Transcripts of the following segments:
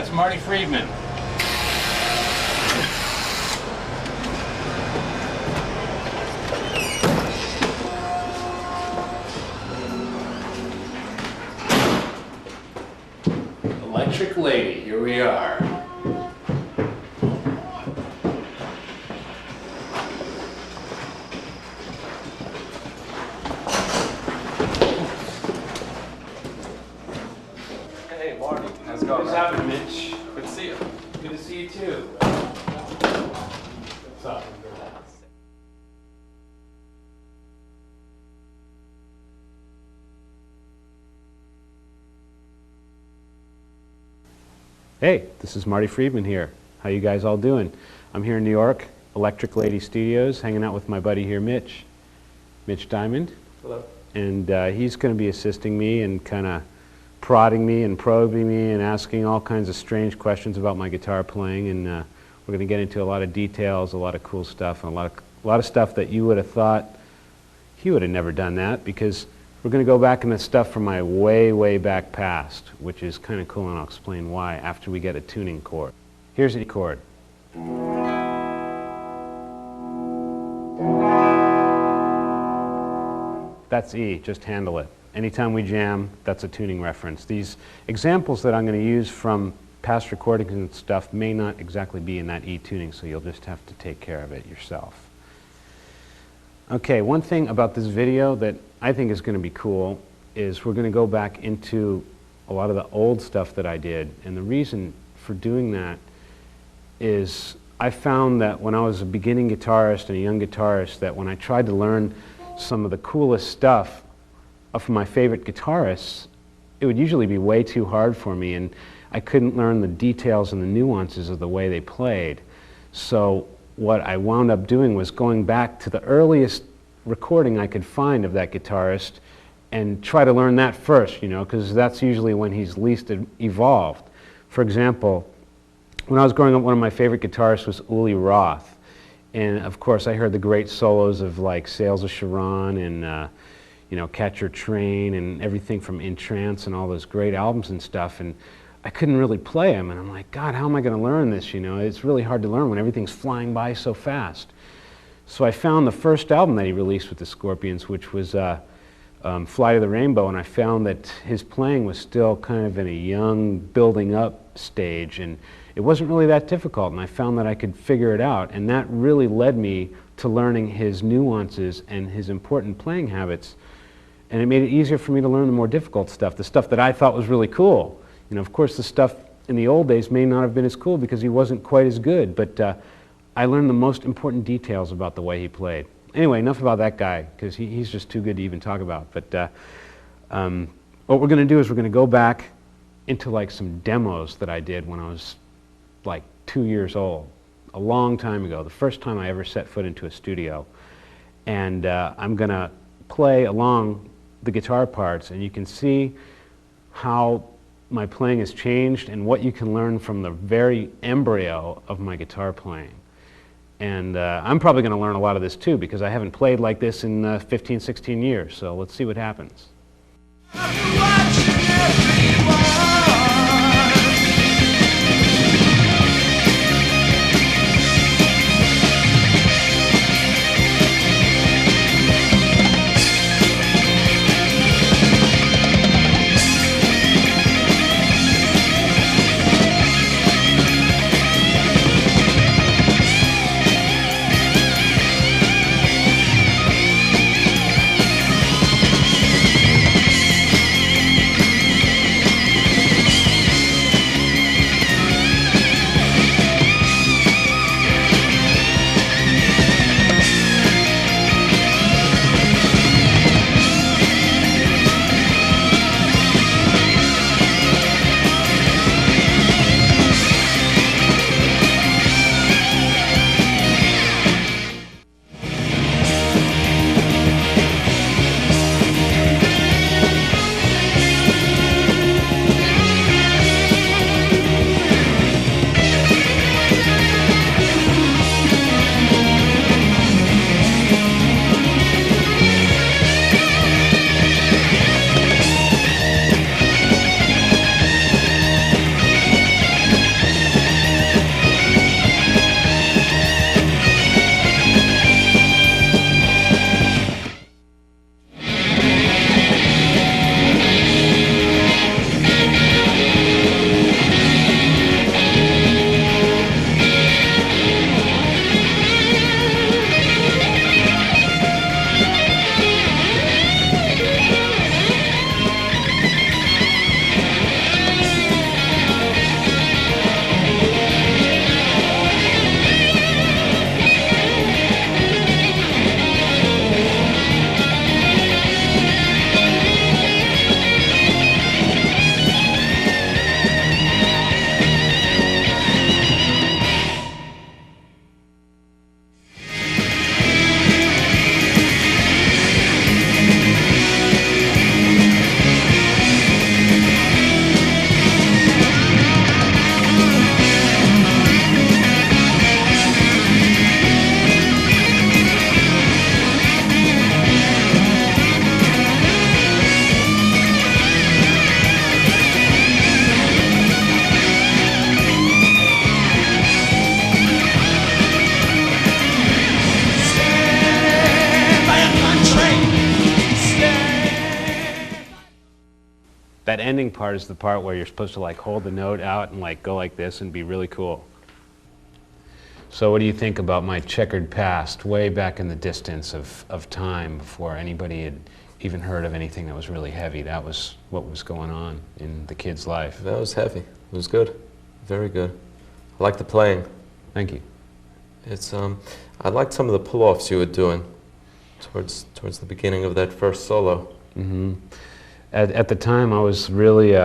That's Marty Friedman. Electric Lady, here we are. Hey, Marty. How's it going? What's happening, Mitch? Good to see you. Good to see you too. What's up? Hey, this is Marty Friedman here. How you guys all doing? I'm here in New York, Electric Lady Studios, hanging out with my buddy here, Mitch Diamond. Hello. And he's going to be assisting me and kind of prodding me and probing me and asking all kinds of strange questions about my guitar playing. And we're going to get into a lot of details, a lot of cool stuff, and a lot of stuff that you would have thought he would have never done that, because we're going to go back into stuff from my way back past, which is kind of cool, and I'll explain why after we get a tuning chord. Here's a chord. That's E, just handle it. Anytime we jam, that's a tuning reference. These examples that I'm going to use from past recordings and stuff may not exactly be in that E tuning, so you'll just have to take care of it yourself. Okay, one thing about this video that I think is going to be cool is we're going to go back into a lot of the old stuff that I did, and the reason for doing that is I found that when I was a beginning guitarist and a young guitarist, that when I tried to learn some of the coolest stuff from my favorite guitarists, it would usually be way too hard for me, and I couldn't learn the details and the nuances of the way they played. So what I wound up doing was going back to the earliest recording I could find of that guitarist and try to learn that first, you know, because that's usually when he's least evolved. For example, when I was growing up, one of my favorite guitarists was Uli Roth. And of course, I heard the great solos of like Sails of Charon and you know, Catch Your Train and everything from In Trance and all those great albums and stuff. And I couldn't really play them, and I'm like, God, how am I going to learn this? You know, it's really hard to learn when everything's flying by so fast. So I found the first album that he released with the Scorpions, which was Fly to the Rainbow, and I found that his playing was still kind of in a young, building up stage, and it wasn't really that difficult, and I found that I could figure it out, and that really led me to learning his nuances and his important playing habits, and it made it easier for me to learn the more difficult stuff, the stuff that I thought was really cool. You know, of course, the stuff in the old days may not have been as cool because he wasn't quite as good, but I learned the most important details about the way he played. Anyway, enough about that guy, because he's just too good to even talk about. But what we're going to do is we're going to go back into like some demos that I did when I was like 2 years old, a long time ago, the first time I ever set foot into a studio. And I'm going to play along the guitar parts, and you can see how my playing has changed and what you can learn from the very embryo of my guitar playing. And I'm probably going to learn a lot of this too, because I haven't played like this in 15, 16 years, so let's see what happens. That ending part is the part where you're supposed to like hold the note out and like go like this and be really cool. So what do you think about my checkered past, way back in the distance of time before anybody had even heard of anything that was really heavy? That was what was going on in the kid's life. That was heavy. It was good. Very good. I like the playing. Thank you. It's I liked some of the pull-offs you were doing towards the beginning of that first solo. Mm-hmm. At the time, I was really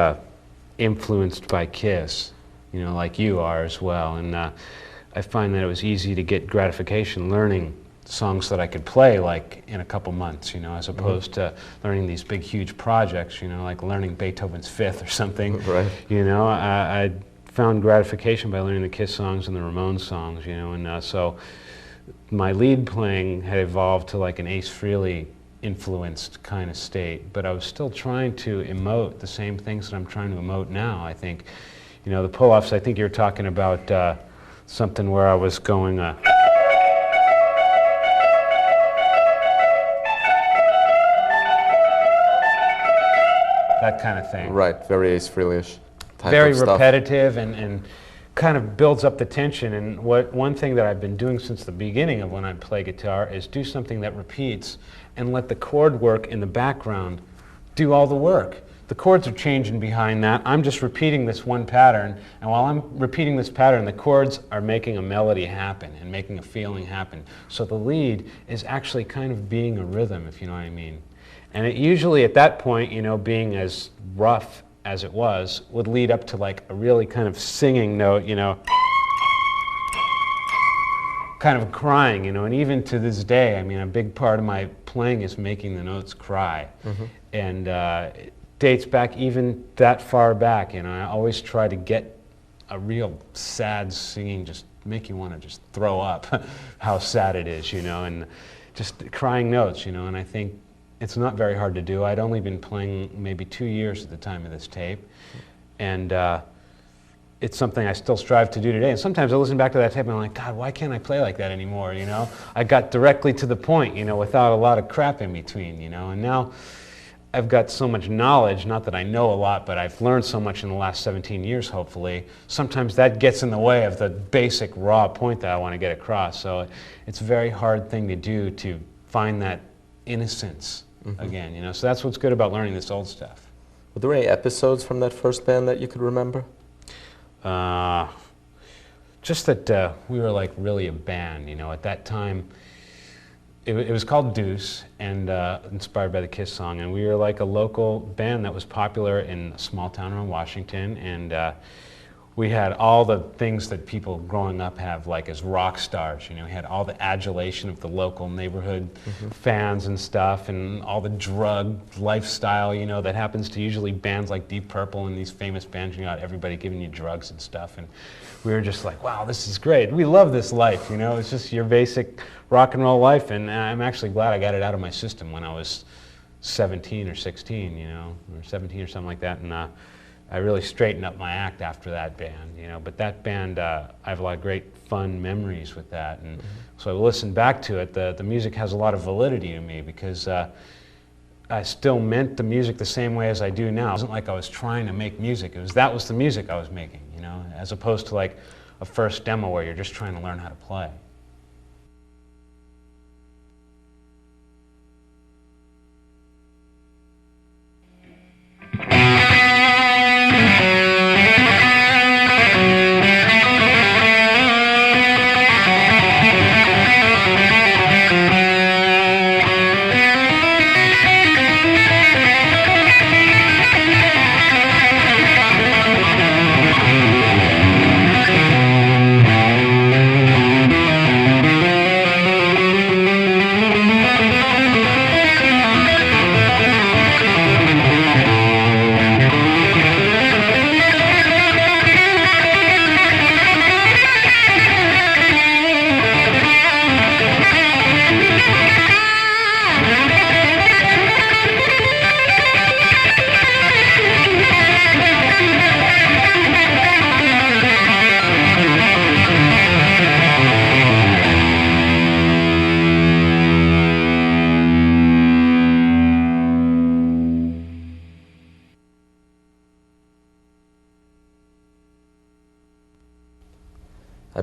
influenced by Kiss, you know, like you are as well. And I find that it was easy to get gratification learning songs that I could play like in a couple months, you know, as opposed to learning these big, huge projects, you know, like learning Beethoven's Fifth or something. Right. You know, I found gratification by learning the Kiss songs and the Ramones songs, you know, and so my lead playing had evolved to like an Ace Frehley influenced kind of state, but I was still trying to emote the same things that I'm trying to emote now. I think, you know, the pull-offs, I think you're talking about something where I was going that kind of thing. Right, very Ace Frehley-ish type Very of stuff. repetitive and kind of builds up the tension. And one thing that I've been doing since the beginning of when I play guitar is do something that repeats and let the chord work in the background do all the work. The chords are changing behind that. I'm just repeating this one pattern, and while I'm repeating this pattern, the chords are making a melody happen and making a feeling happen. So the lead is actually kind of being a rhythm, if you know what I mean. And it usually at that point, you know, being as rough as it was, would lead up to like a really kind of singing note, you know, kind of crying, you know, and even to this day, I mean, a big part of my playing is making the notes cry. Mm-hmm. And it dates back even that far back, you know. I always try to get a real sad singing, just make you want to just throw up how sad it is, you know, and just crying notes, you know, and I think it's not very hard to do. I'd only been playing maybe 2 years at the time of this tape, and it's something I still strive to do today. And sometimes I listen back to that tape and I'm like, God, why can't I play like that anymore, you know? I got directly to the point, you know, without a lot of crap in between, you know, and now I've got so much knowledge, not that I know a lot, but I've learned so much in the last 17 years, hopefully. Sometimes that gets in the way of the basic raw point that I want to get across. So it's a very hard thing to do, to find that innocence again, you know. So that's what's good about learning this old stuff. Were there any episodes from that first band that you could remember? Just that we were like really a band, you know. At that time, it was called Deuce, and inspired by the Kiss song, and we were like a local band that was popular in a small town around Washington, and we had all the things that people growing up have like as rock stars, you know. We had all the adulation of the local neighborhood fans and stuff, and all the drug lifestyle, you know, that happens to usually bands like Deep Purple and these famous bands. You got everybody giving you drugs and stuff, and we were just like, wow, this is great. We love this life, you know. It's just your basic rock and roll life, and I'm actually glad I got it out of my system when I was 17 or 16, you know, or 17 or something like that, and I really straightened up my act after that band, you know. But that band, I have a lot of great fun memories with that, and so I listen back to it. The music has a lot of validity to me because I still meant the music the same way as I do now. It wasn't like I was trying to make music. That was the music I was making, you know, as opposed to like a first demo where you're just trying to learn how to play.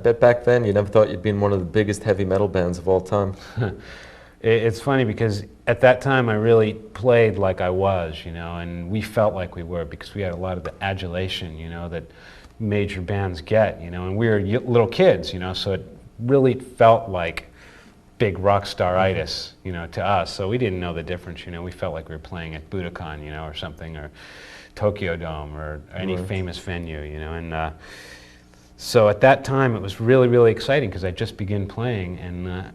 bet back then you never thought you'd be in one of the biggest heavy metal bands of all time. It's funny because at that time I really played like I was, you know, and we felt like we were because we had a lot of the adulation, you know, that major bands get, you know, and we were little kids, you know, so it really felt like big rock star-itis, you know, to us. So we didn't know the difference, you know. We felt like we were playing at Budokan, you know, or something, or Tokyo Dome, or any famous venue, you know. And so at that time, it was really, really exciting because I just began playing, and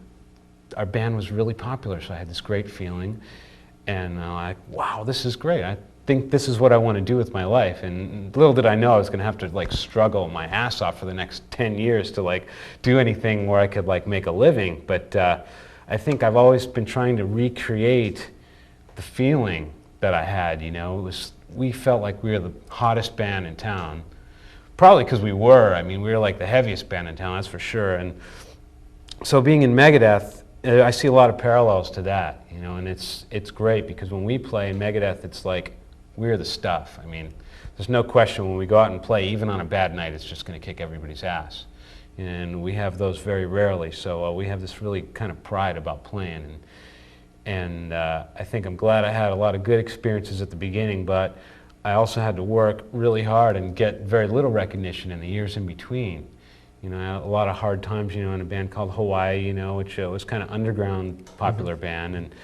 our band was really popular. So I had this great feeling, and like, wow, this is great. I think this is what I want to do with my life. And little did I know I was going to have to like struggle my ass off for the next 10 years to like do anything where I could like make a living. But I think I've always been trying to recreate the feeling that I had, you know. We felt like we were the hottest band in town. Probably because we were. I mean, we were like the heaviest band in town, that's for sure. And so being in Megadeth, I see a lot of parallels to that, you know, and it's great because when we play in Megadeth, it's like we're the stuff. I mean, there's no question when we go out and play, even on a bad night, it's just going to kick everybody's ass. And we have those very rarely, so we have this really kind of pride about playing. And I think I'm glad I had a lot of good experiences at the beginning, but I also had to work really hard and get very little recognition in the years in between. You know, I had a lot of hard times, you know, in a band called Hawaii, you know, which was kind of underground popular band. And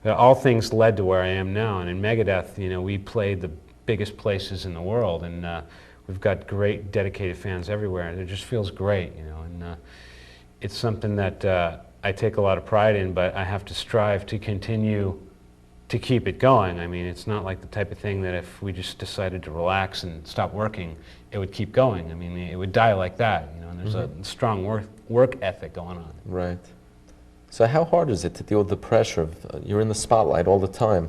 all things led to where I am now. And in Megadeth, you know, we played the biggest places in the world, and we've got great, dedicated fans everywhere. And it just feels great, you know. And it's something that I take a lot of pride in, but I have to strive to continue to keep it going. I mean, it's not like the type of thing that if we just decided to relax and stop working, it would keep going. I mean, it would die like that, you know. And there's a strong work ethic going on. Right. So how hard is it to deal with the pressure of you're in the spotlight all the time?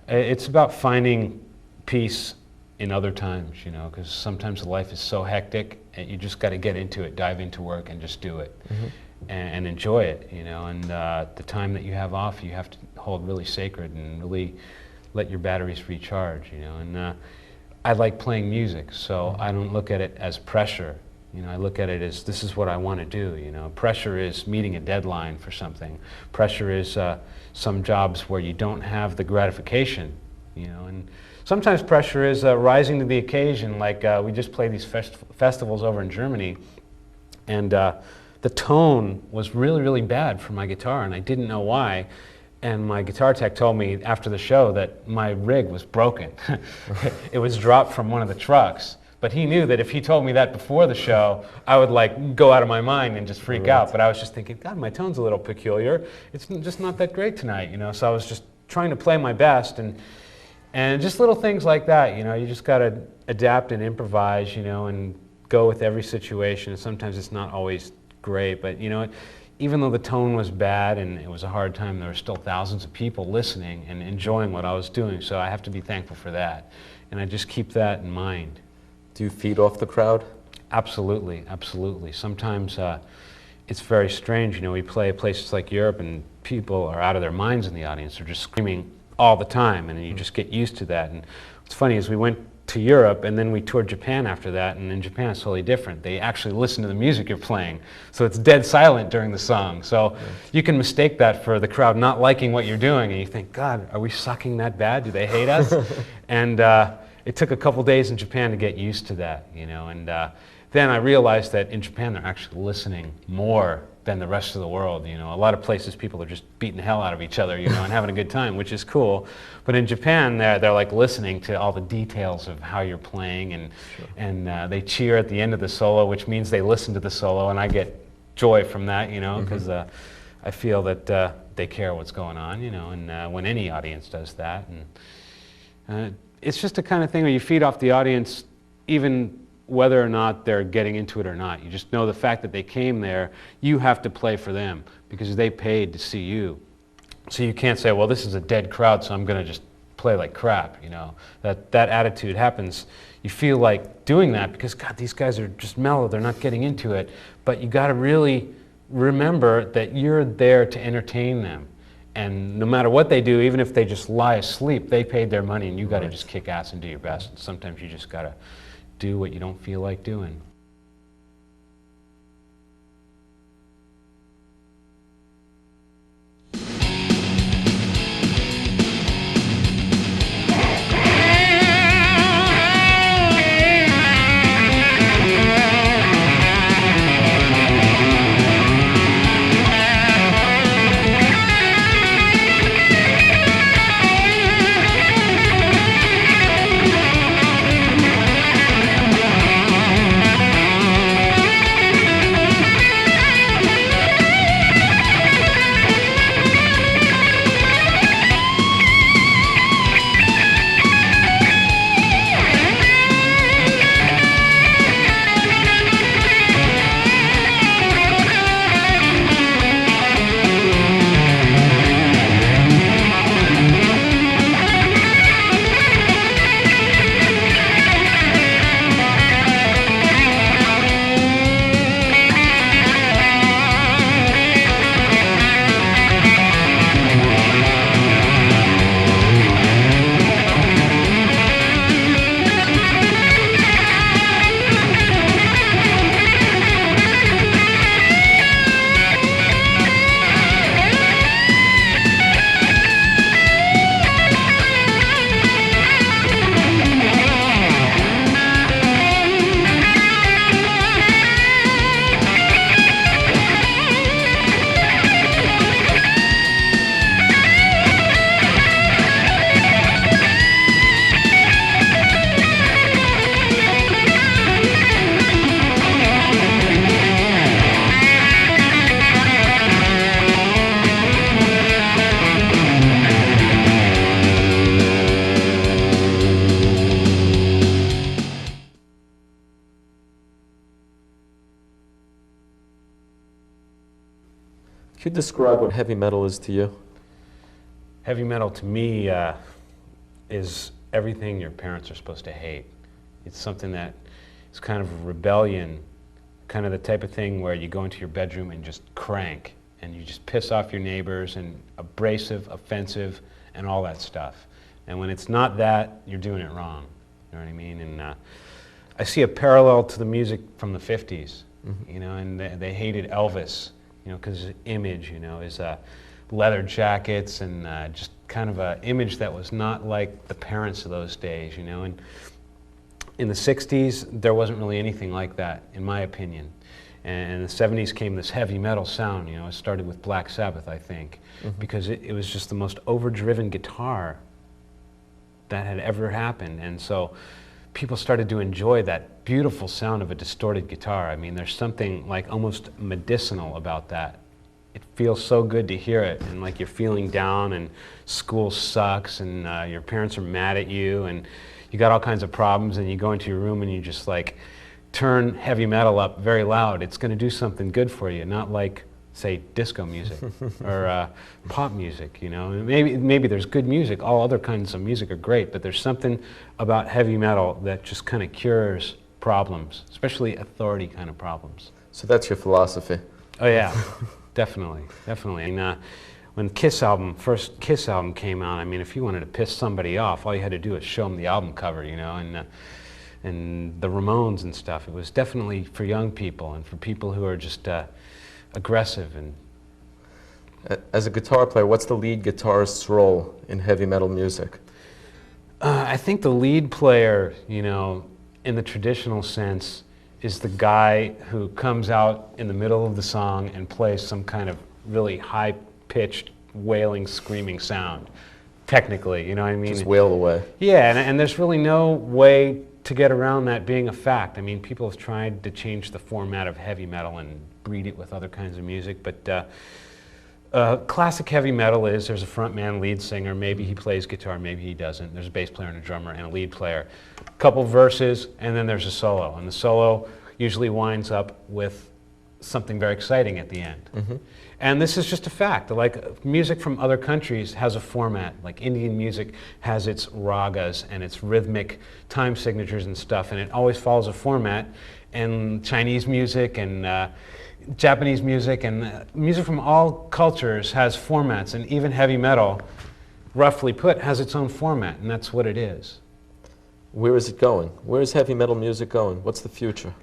It's about finding peace in other times, you know, because sometimes life is so hectic and you just got to get into it, dive into work and just do it and enjoy it, you know. And the time that you have off, you have to hold really sacred and really let your batteries recharge, you know. And I like playing music, so I don't look at it as pressure. You know, I look at it as this is what I want to do, you know. Pressure is meeting a deadline for something. Pressure is some jobs where you don't have the gratification, you know. And sometimes pressure is rising to the occasion, like we just played these festivals over in Germany, and the tone was really, really bad for my guitar, and I didn't know why. And my guitar tech told me after the show that my rig was broken. It was dropped from one of the trucks. But he knew that if he told me that before the show, I would like go out of my mind and just freak out. But I was just thinking, God, my tone's a little peculiar. It's just not that great tonight, you know. So I was just trying to play my best, and just little things like that, you know. You just got to adapt and improvise, you know, and go with every situation. And sometimes it's not always great, but you know, even though the tone was bad and it was a hard time, there were still thousands of people listening and enjoying what I was doing. So I have to be thankful for that, and I just keep that in mind. Do you feed off the crowd? Absolutely, absolutely. Sometimes it's very strange, you know, we play places like Europe and people are out of their minds in the audience. They're just screaming all the time, and you just get used to that. And what's funny is we went to Europe and then we toured Japan after that, and in Japan it's totally different. They actually listen to the music you're playing, so it's dead silent during the song. So you can mistake that for the crowd not liking what you're doing, and you think, God, are we sucking that bad? Do they hate us? And it took a couple days in Japan to get used to that, you know, and then I realized that in Japan they're actually listening more than the rest of the world, you know. A lot of places people are just beating the hell out of each other, you know, and having a good time, which is cool. But in Japan, they're like listening to all the details of how you're playing, and they cheer at the end of the solo, which means they listen to the solo, and I get joy from that, you know, because I feel that they care what's going on, you know, and when any audience does that, and it's just the kind of thing where you feed off the audience, even whether or not they're getting into it or not. You just know the fact that they came there, you have to play for them because they paid to see you. So you can't say, well, this is a dead crowd, so I'm going to just play like crap, you know. That attitude happens. You feel like doing that because, God, these guys are just mellow, they're not getting into it. But you got to really remember that you're there to entertain them. And no matter what they do, even if they just lie asleep, they paid their money, and you got to just kick ass and do your best. And sometimes you just got to do what you don't feel like doing. Could you describe what heavy metal is to you? Heavy metal to me is everything your parents are supposed to hate. It's something that is kind of a rebellion, kind of the type of thing where you go into your bedroom and just crank, and you just piss off your neighbors, and abrasive, offensive, and all that stuff. And when it's not that, you're doing it wrong. You know what I mean? And I see a parallel to the music from the 50s, you know, and they hated Elvis, you know, because his image, you know, is leather jackets and just kind of an image that was not like the parents of those days, you know. And in the 60s, there wasn't really anything like that, in my opinion. And in the 70s came this heavy metal sound, you know. It started with Black Sabbath, I think, because it was just the most overdriven guitar that had ever happened. And so people started to enjoy that beautiful sound of a distorted guitar. I mean, there's something like almost medicinal about that. It feels so good to hear it, and like you're feeling down and school sucks and your parents are mad at you and you got all kinds of problems, and you go into your room and you just like turn heavy metal up very loud. It's going to do something good for you, not like, say, disco music or pop music, you know. Maybe there's good music. All other kinds of music are great, but there's something about heavy metal that just kind of cures problems, especially authority kind of problems. So that's your philosophy? Oh yeah, definitely, definitely. And, when first Kiss album came out, I mean, if you wanted to piss somebody off, all you had to do was show them the album cover, you know, and the Ramones and stuff. It was definitely for young people and for people who are just aggressive. And as a guitar player, what's the lead guitarist's role in heavy metal music? I think the lead player, you know, in the traditional sense, is the guy who comes out in the middle of the song and plays some kind of really high-pitched, wailing, screaming sound. Technically, you know what I mean? Just wail away. Yeah, and there's really no way to get around that being a fact. I mean, people have tried to change the format of heavy metal and breed it with other kinds of music, but classic heavy metal is there's a frontman, lead singer, maybe he plays guitar, maybe he doesn't. There's a bass player and a drummer and a lead player. A couple verses, and then there's a solo. And the solo usually winds up with something very exciting at the end. And this is just a fact. Like, music from other countries has a format. Like, Indian music has its ragas and its rhythmic time signatures and stuff, and it always follows a format. And Chinese music and Japanese music and music from all cultures has formats, and even heavy metal, roughly put, has its own format, and that's what it is. Where is it going? Where is heavy metal music going? What's the future?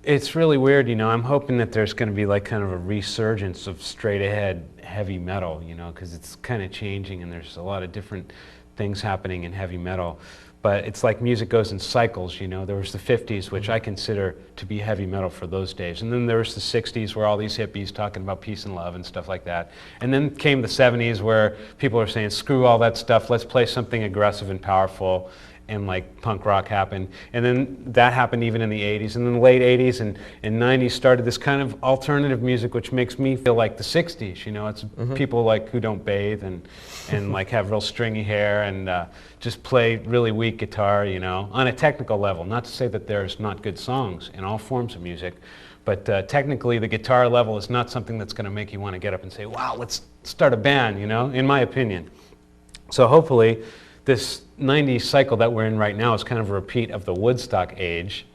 It's really weird, you know. I'm hoping that there's going to be like kind of a resurgence of straight-ahead heavy metal, you know, because it's kind of changing and there's a lot of different things happening in heavy metal. But it's like music goes in cycles, you know. There was the 50s, which I consider to be heavy metal for those days. And then there was the 60s where all these hippies talking about peace and love and stuff like that. And then came the 70s where people are saying, screw all that stuff, let's play something aggressive and powerful. And like punk rock happened, and then that happened even in the 80s, and then the late 80s and 90s started this kind of alternative music, which makes me feel like the 60s. You know, it's people like who don't bathe and like have real stringy hair and just play really weak guitar. You know, on a technical level. Not to say that there's not good songs in all forms of music, but technically the guitar level is not something that's going to make you want to get up and say, "Wow, let's start a band." You know, in my opinion. So hopefully, this 90s cycle that we're in right now is kind of a repeat of the Woodstock age,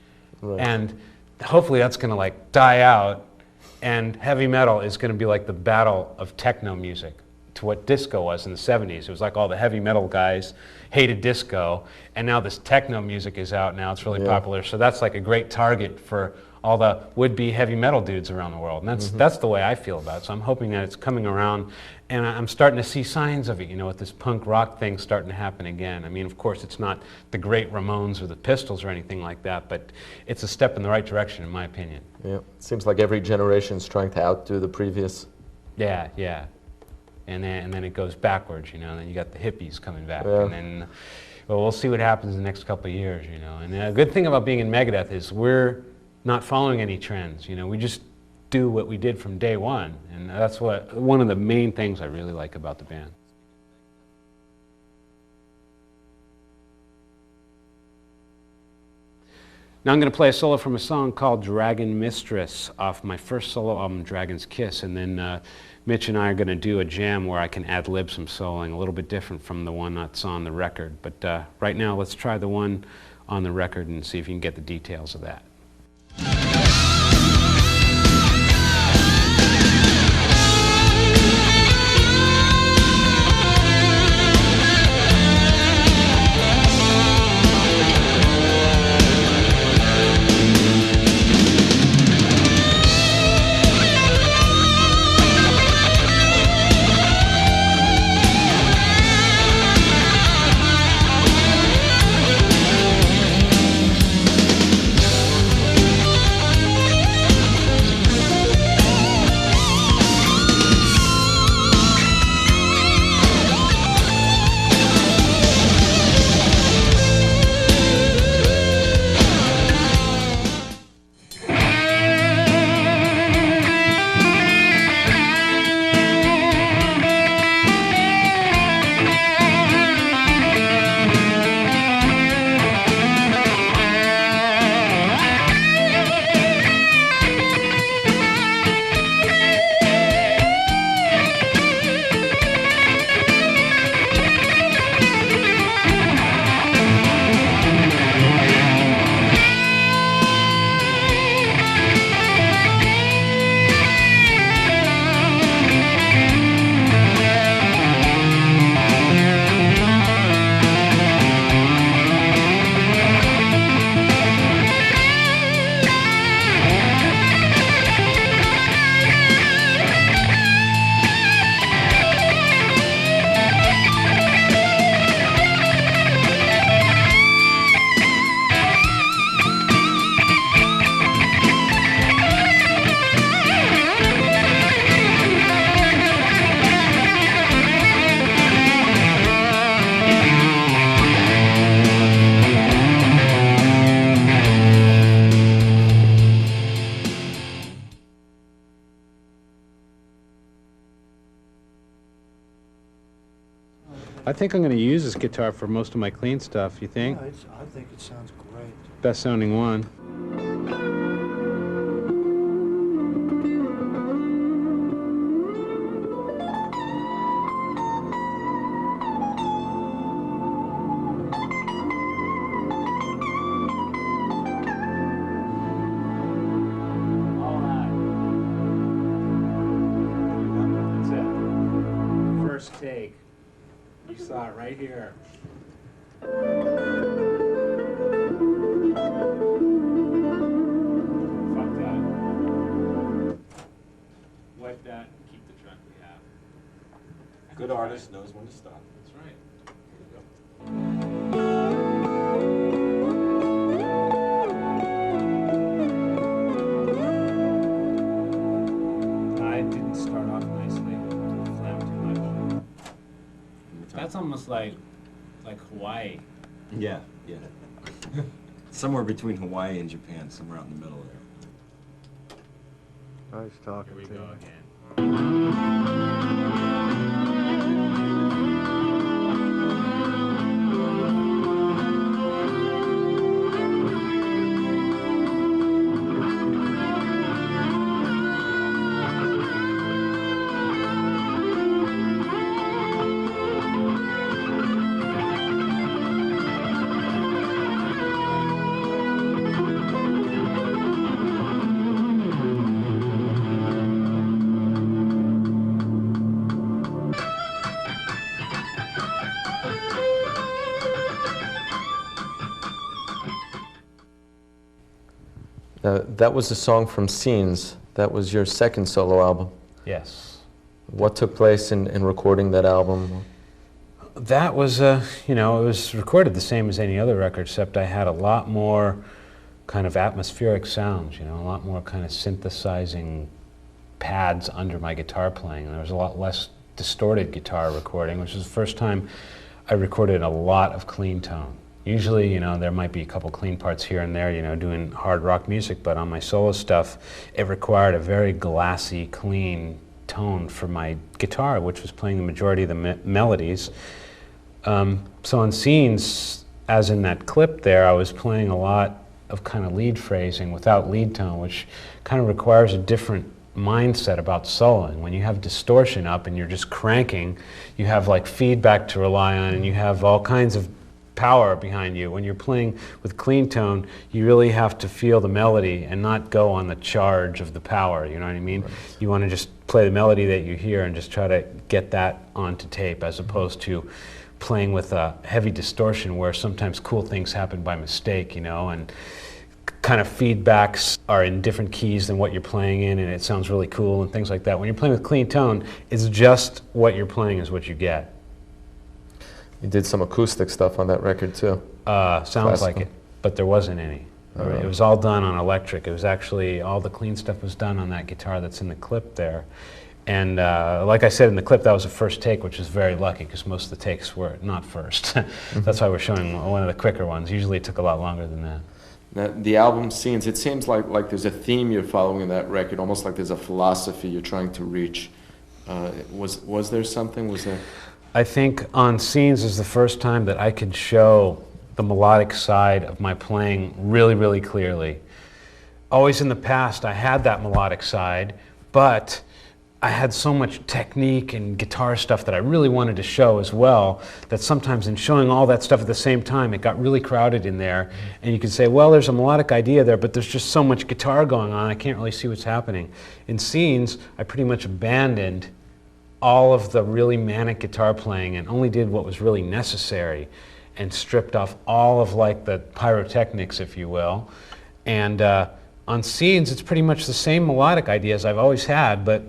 and hopefully that's going to like die out, and heavy metal is going to be like the battle of techno music to what disco was in the 70s. It was like all the heavy metal guys hated disco, and now this techno music is out now. It's really popular, so that's like a great target for all the would-be heavy metal dudes around the world, and that's the way I feel about it. So I'm hoping that it's coming around, and I'm starting to see signs of it, you know, with this punk rock thing starting to happen again. I mean, of course, it's not the great Ramones or the Pistols or anything like that, but it's a step in the right direction, in my opinion. Yeah, it seems like every generation's trying to outdo the previous. Yeah, yeah. And then it goes backwards, you know, and then you got the hippies coming back, and then, well, we'll see what happens in the next couple of years, you know. And a good thing about being in Megadeth is we're not following any trends, you know. We just do what we did from day one, and that's one of the main things I really like about the band. Now I'm going to play a solo from a song called Dragon Mistress off my first solo album, Dragon's Kiss, and then Mitch and I are going to do a jam where I can ad-lib some soloing, a little bit different from the one that's on the record. But right now, let's try the one on the record and see if you can get the details of that. I think I'm going to use this guitar for most of my clean stuff, you think? Yeah, I think it sounds great. Best sounding one. All right. That's it. First take. You saw it right here. Fuck that. Wipe that and keep the track we have. Good artist knows when to stop. That's right. I didn't start off nicely. Flam too much. That's almost like Hawaii. Yeah, yeah. Somewhere between Hawaii and Japan, somewhere out in the middle there. Nice talking Here we to go you. again. That was a song from Scenes. That was your second solo album. Yes. What took place in recording that album? That was, you know, it was recorded the same as any other record, except I had a lot more kind of atmospheric sounds, you know, a lot more kind of synthesizing pads under my guitar playing. There was a lot less distorted guitar recording, which was the first time I recorded a lot of clean tone. Usually, you know, there might be a couple clean parts here and there, you know, doing hard rock music, but on my solo stuff, it required a very glassy, clean tone for my guitar, which was playing the majority of the melodies. So on Scenes, as in that clip there, I was playing a lot of kind of lead phrasing without lead tone, which kind of requires a different mindset about soloing. When you have distortion up and you're just cranking, you have like feedback to rely on, and you have all kinds of power behind you. When you're playing with clean tone, you really have to feel the melody and not go on the charge of the power, you know what I mean? Right. You want to just play the melody that you hear and just try to get that onto tape, as opposed to playing with a heavy distortion where sometimes cool things happen by mistake, you know, and kind of feedbacks are in different keys than what you're playing in, and it sounds really cool and things like that. When you're playing with clean tone, it's just what you're playing is what you get. You did some acoustic stuff on that record too. Sounds Classical. like it, but there wasn't any. It was all done on electric. It was actually, all the clean stuff was done on that guitar that's in the clip there. And like I said in the clip, that was the first take, which is very lucky because most of the takes were not first. That's why we're showing one of the quicker ones. Usually it took a lot longer than that. Now, the album Scenes, it seems like there's a theme you're following in that record, almost like there's a philosophy you're trying to reach. Was there something? Was there? I think on Scenes is the first time that I could show the melodic side of my playing really, really clearly. Always in the past I had that melodic side, but I had so much technique and guitar stuff that I really wanted to show as well, that sometimes in showing all that stuff at the same time, it got really crowded in there. And you could say, well, there's a melodic idea there, but there's just so much guitar going on, I can't really see what's happening. In Scenes, I pretty much abandoned all of the really manic guitar playing and only did what was really necessary, and stripped off all of like the pyrotechnics, if you will. And on Scenes, it's pretty much the same melodic ideas I've always had, but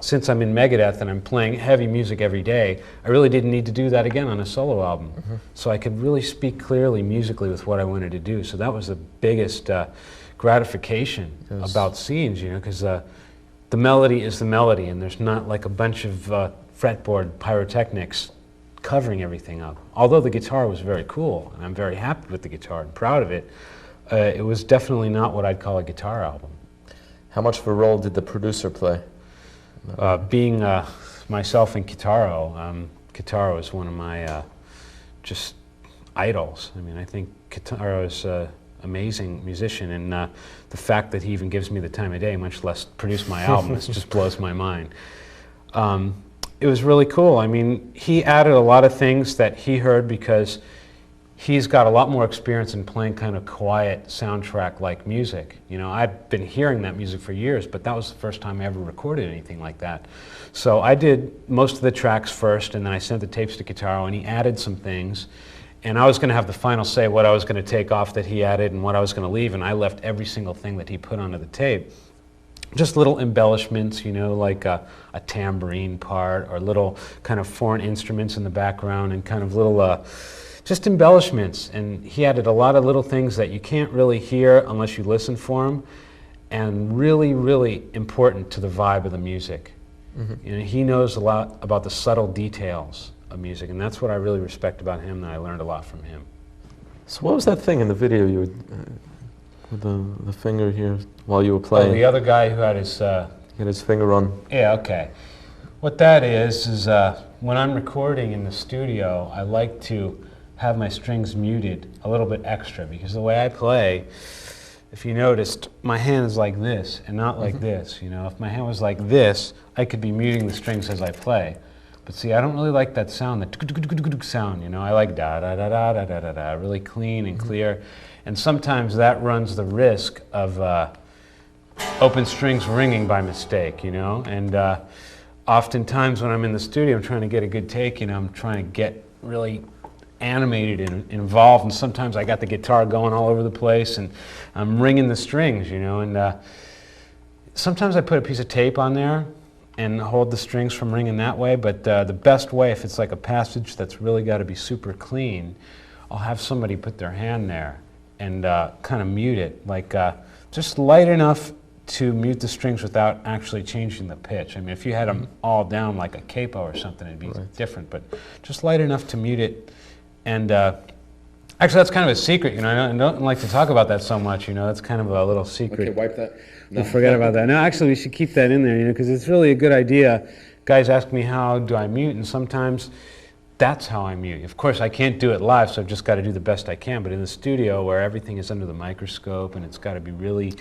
since I'm in Megadeth and I'm playing heavy music every day, I really didn't need to do that again on a solo album. So I could really speak clearly musically with what I wanted to do. So that was the biggest gratification about Scenes, you know, because the melody is the melody, and there's not like a bunch of fretboard pyrotechnics covering everything up. Although the guitar was very cool, and I'm very happy with the guitar and proud of it, it was definitely not what I'd call a guitar album. How much of a role did the producer play? Being myself and Kitaro, Kitaro is one of my just idols. I mean, I think Kitaro is amazing musician, and the fact that he even gives me the time of day, much less produce my album, this just blows my mind. It was really cool. I mean, he added a lot of things that he heard because he's got a lot more experience in playing kind of quiet soundtrack-like music. You know, I've been hearing that music for years, but that was the first time I ever recorded anything like that. So I did most of the tracks first, and then I sent the tapes to Kitaro, and he added some things. And I was going to have the final say what I was going to take off that he added and what I was going to leave, and I left every single thing that he put onto the tape. Just little embellishments, you know, like a tambourine part, or little kind of foreign instruments in the background, and kind of little just embellishments. And he added a lot of little things that you can't really hear unless you listen for them, and really, really important to the vibe of the music. You know, he knows a lot about the subtle details of music, and that's what I really respect about him, that I learned a lot from him. So what was that thing in the video you would, with the finger here while you were playing? Oh, the other guy who had his... He had his finger on... Yeah, okay. What that is when I'm recording in the studio, I like to have my strings muted a little bit extra, because the way I play, if you noticed, my hand is like this and not like this. You know, if my hand was like this, I could be muting the strings as I play. But see, I don't really like that sound, that sound, you know. I like da-da-da-da-da-da-da-da, really clean and clear. And sometimes that runs the risk of open strings ringing by mistake, you know. And oftentimes when I'm in the studio, I'm trying to get a good take, you know, I'm trying to get really animated and involved, and sometimes I got the guitar going all over the place, and I'm ringing the strings, you know. And sometimes I put a piece of tape on there and hold the strings from ringing that way, but the best way, if it's like a passage that's really got to be super clean, I'll have somebody put their hand there and kind of mute it, like just light enough to mute the strings without actually changing the pitch. I mean, if you had them all down like a capo or something, it'd be different, but just light enough to mute it. And actually, that's kind of a secret, you know. I don't like to talk about that so much, you know. That's kind of a little secret. Okay, wipe that. No, forget about that. No, actually, we should keep that in there, you know, because it's really a good idea. Guys ask me, how do I mute? And sometimes that's how I'm using. Of course, I can't do it live, so I've just got to do the best I can. But in the studio, where everything is under the microscope and it's got to be really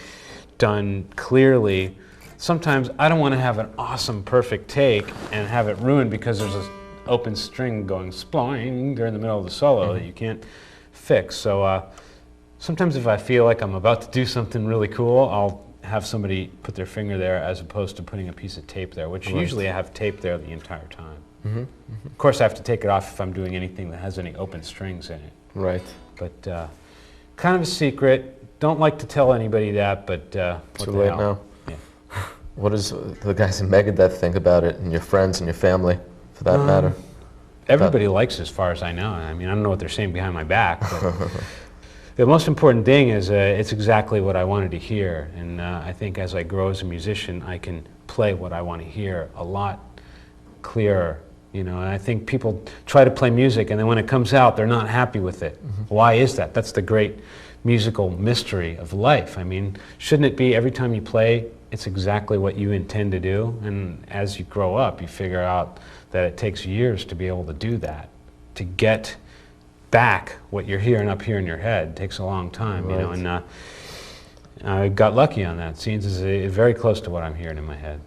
done clearly, sometimes I don't want to have an awesome, perfect take and have it ruined because there's an open string going sploing during the middle of the solo that you can't fix. So sometimes if I feel like I'm about to do something really cool, I'll have somebody put their finger there as opposed to putting a piece of tape there, which usually I have tape there the entire time. Of course, I have to take it off if I'm doing anything that has any open strings in it. Right. But kind of a secret. Don't like to tell anybody that, but what Too the late hell? now. Yeah. What does the guys in Megadeth think about it, and your friends and your family, for that matter? Everybody likes it, as far as I know. I mean, I don't know what they're saying behind my back, but the most important thing is it's exactly what I wanted to hear. And I think as I grow as a musician, I can play what I want to hear a lot clearer. You know, and I think people try to play music, and then when it comes out, they're not happy with it. Why is that? That's the great musical mystery of life. I mean, shouldn't it be every time you play, it's exactly what you intend to do? And as you grow up, you figure out that it takes years to be able to do that, to get back what you're hearing up here in your head. It takes a long time, you know, and I got lucky on that. Scenes is very close to what I'm hearing in my head.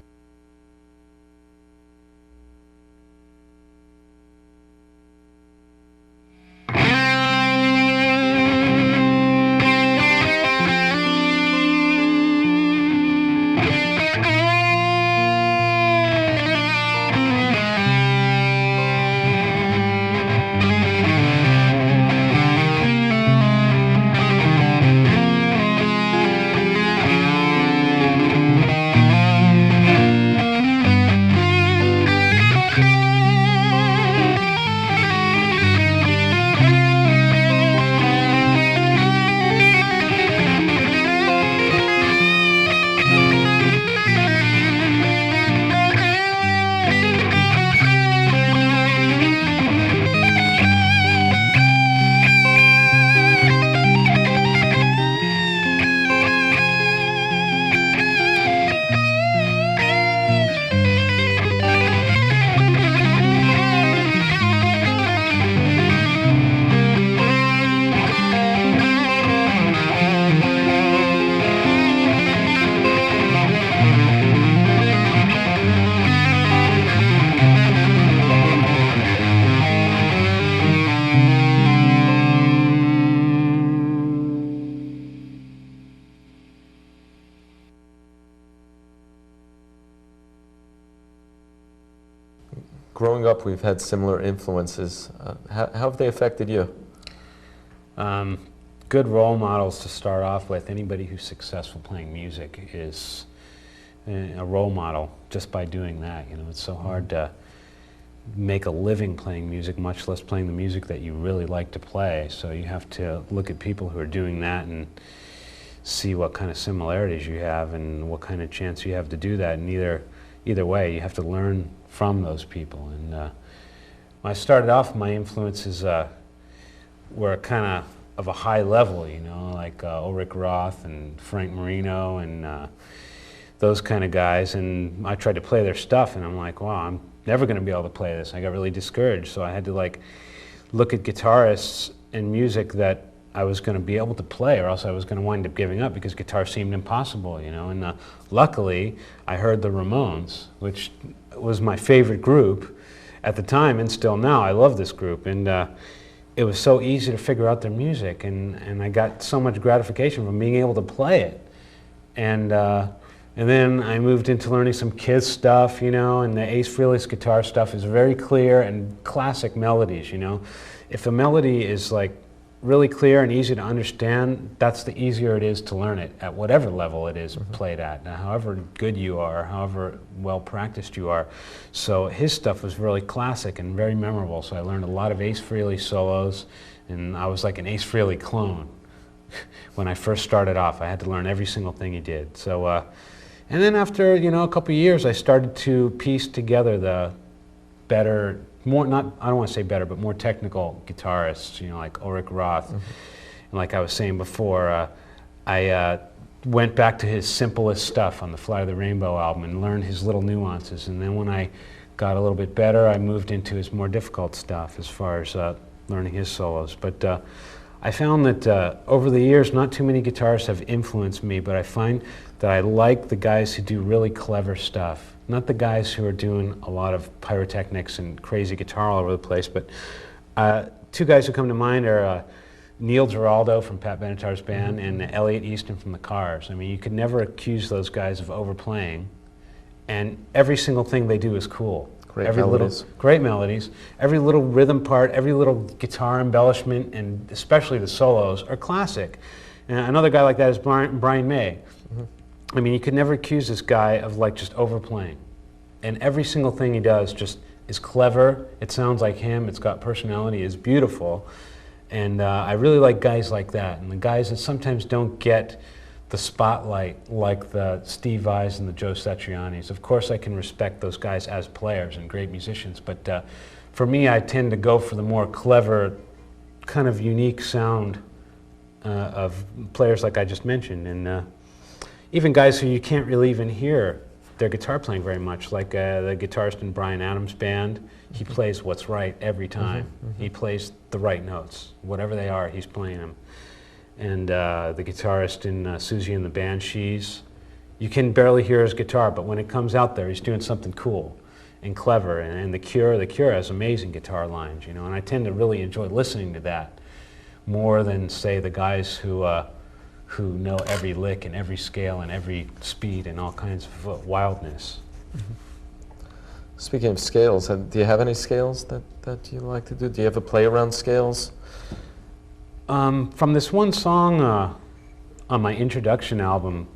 Growing up, we've had similar influences. How have they affected you? Good role models to start off with. Anybody who's successful playing music is a role model just by doing that. You know, it's so hard to make a living playing music, much less playing the music that you really like to play. So you have to look at people who are doing that and see what kind of similarities you have and what kind of chance you have to do that. And either way, you have to learn from those people. And when I started off, my influences were kind of a high level, you know, like Ulrich Roth and Frank Marino and those kind of guys. And I tried to play their stuff, and I'm like, wow, I'm never going to be able to play this. I got really discouraged, so I had to like look at guitarists and music that I was going to be able to play, or else I was going to wind up giving up because guitar seemed impossible, you know. And luckily, I heard the Ramones, which was my favorite group at the time, and still now. I love this group, and it was so easy to figure out their music, and I got so much gratification from being able to play it. And then I moved into learning some Kiss stuff, you know, and the Ace Frehley's guitar stuff is very clear and classic melodies, you know. If a melody is like really clear and easy to understand, that's the easier it is to learn it at whatever level it is played at, now, however good you are, however well practiced you are. So his stuff was really classic and very memorable, so I learned a lot of Ace Frehley solos, and I was like an Ace Frehley clone. When I first started off, I had to learn every single thing he did. So, and then after, you know, a couple of years, I started to piece together the better, more, not, I don't want to say better, but more technical guitarists, you know, like Ulrich Roth. And like I was saying before, I went back to his simplest stuff on the Fly of the Rainbow album and learned his little nuances. And then when I got a little bit better, I moved into his more difficult stuff as far as learning his solos. But I found that over the years, not too many guitarists have influenced me, but I find that I like the guys who do really clever stuff. Not the guys who are doing a lot of pyrotechnics and crazy guitar all over the place, but two guys who come to mind are Neil Giraldo from Pat Benatar's band and Elliot Easton from the Cars. I mean, you could never accuse those guys of overplaying, and every single thing they do is cool. Great melodies. Great melodies. Every little rhythm part, every little guitar embellishment, and especially the solos are classic. And another guy like that is Brian May. I mean, you could never accuse this guy of like just overplaying. And every single thing he does just is clever. It sounds like him. It's got personality. It's beautiful. And I really like guys like that. And the guys that sometimes don't get the spotlight like the Steve Vais and the Joe Satrianis. Of course, I can respect those guys as players and great musicians. But for me, I tend to go for the more clever, kind of unique sound of players like I just mentioned. And even guys who you can't really even hear their guitar playing very much, like the guitarist in Bryan Adams' band. He plays what's right every time. He plays the right notes. Whatever they are, he's playing them. And the guitarist in Susie and the Banshees, you can barely hear his guitar, but when it comes out there, he's doing something cool and clever. And the Cure has amazing guitar lines, you know, and I tend to really enjoy listening to that more than, say, the guys who know every lick and every scale and every speed and all kinds of wildness. Speaking of scales, do you have any scales that you like to do? Do you ever play around scales? From this one song on my introduction album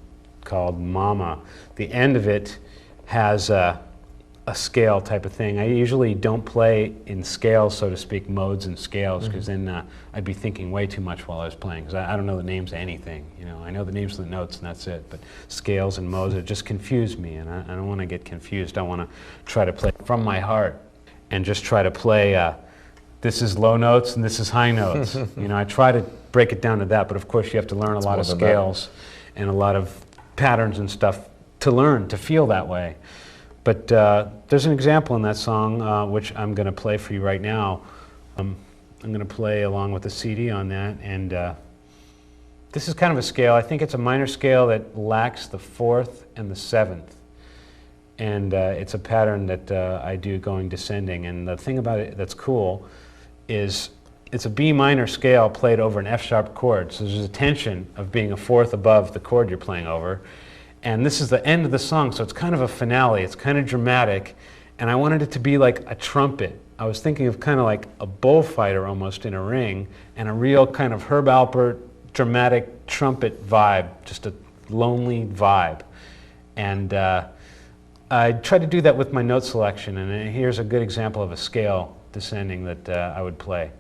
called Mama, the end of it has a scale type of thing. I usually don't play in scales, so to speak, modes and scales, because then I'd be thinking way too much while I was playing, because I don't know the names of anything. You know, I know the names of the notes and that's it, but scales and modes, it just confuse me, and I don't want to get confused. I want to try to play from my heart and just try to play this is low notes and this is high notes. You know, I try to break it down to that, but of course you have to learn a lot of scales and a lot of patterns and stuff to learn, to feel that way. But there's an example in that song, which I'm going to play for you right now. I'm going to play along with the CD on that, and this is kind of a scale. I think it's a minor scale that lacks the 4th and the 7th. And it's a pattern that I do going descending. And the thing about it that's cool is it's a B minor scale played over an F sharp chord. So there's a tension of being a 4th above the chord you're playing over. And this is the end of the song, so it's kind of a finale. It's kind of dramatic, and I wanted it to be like a trumpet. I was thinking of kind of like a bullfighter almost in a ring, and a real kind of Herb Alpert dramatic trumpet vibe, just a lonely vibe. And I tried to do that with my note selection, and here's a good example of a scale descending that I would play.